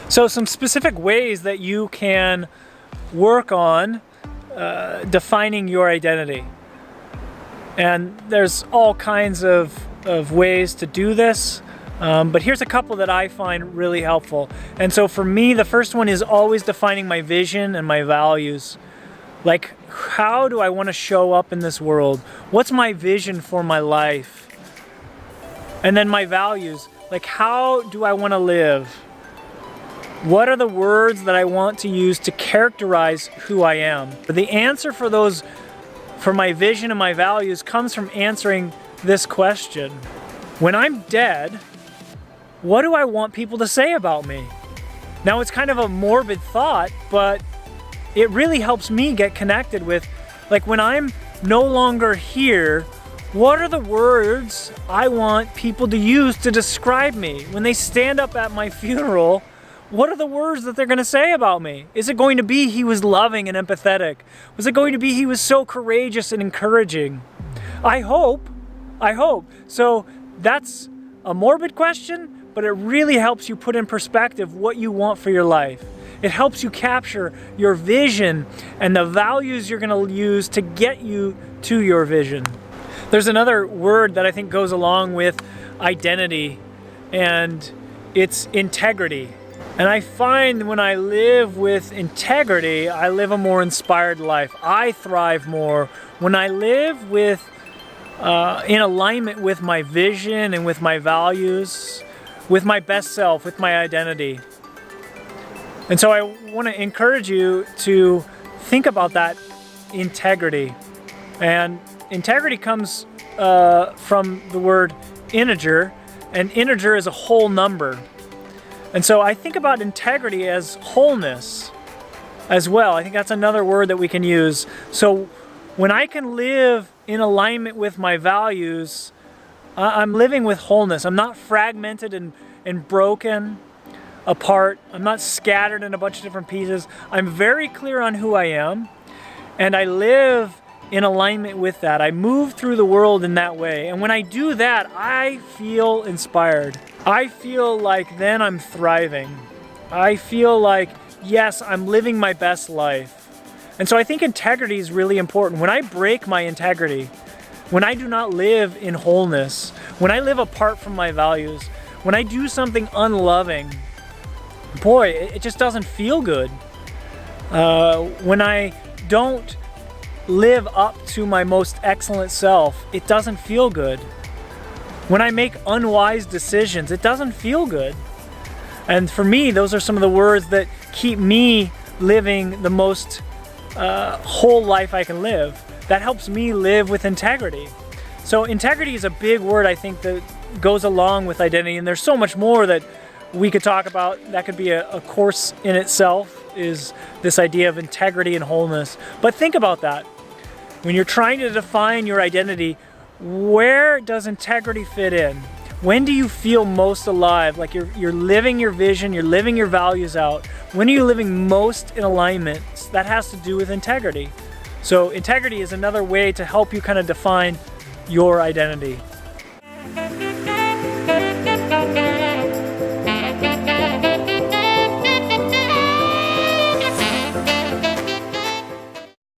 So some specific ways that you can work on defining your identity. And there's all kinds of ways to do this, but here's a couple that I find really helpful. And so for me, the first one is always defining my vision and my values. Like, how do I want to show up in this world? What's my vision for my life? And then my values, like, how do I want to live? What are the words that I want to use to characterize who I am? The answer for those, for my vision and my values, comes from answering this question. When I'm dead, what do I want people to say about me? Now, it's kind of a morbid thought, but it really helps me get connected with, like, when I'm no longer here, what are the words I want people to use to describe me? When they stand up at my funeral, what are the words that they're going to say about me? Is it going to be he was loving and empathetic? Was it going to be he was so courageous and encouraging? I hope. So that's a morbid question, but it really helps you put in perspective what you want for your life. It helps you capture your vision and the values you're going to use to get you to your vision. There's another word that I think goes along with identity, and it's integrity. And I find when I live with integrity, I live a more inspired life. I thrive more when I live with, in alignment with my vision and with my values, with my best self, with my identity. And so I want to encourage you to think about that integrity. And integrity comes from the word integer, and integer is a whole number. And so I think about integrity as wholeness as well. I think that's another word that we can use. So when I can live in alignment with my values, I'm living with wholeness. I'm not fragmented and broken apart. I'm not scattered in a bunch of different pieces. I'm very clear on who I am, and I live in alignment with that. I move through the world in that way. And when I do that, I feel inspired. I feel like then I'm thriving. I feel like, yes, I'm living my best life. And so I think integrity is really important. When I break my integrity, when I do not live in wholeness, when I live apart from my values, when I do something unloving, boy, it just doesn't feel good. When I don't live up to my most excellent self, it doesn't feel good. When I make unwise decisions, it doesn't feel good. And for me, those are some of the words that keep me living the most whole life I can live. That helps me live with integrity. So integrity is a big word, I think, that goes along with identity. And there's so much more that we could talk about. That could be a course in itself, is this idea of integrity and wholeness. But think about that. When you're trying to define your identity, where does integrity fit in? When do you feel most alive? Like you're living your vision, you're living your values out. When are you living most in alignment? That has to do with integrity. So integrity is another way to help you kind of define your identity.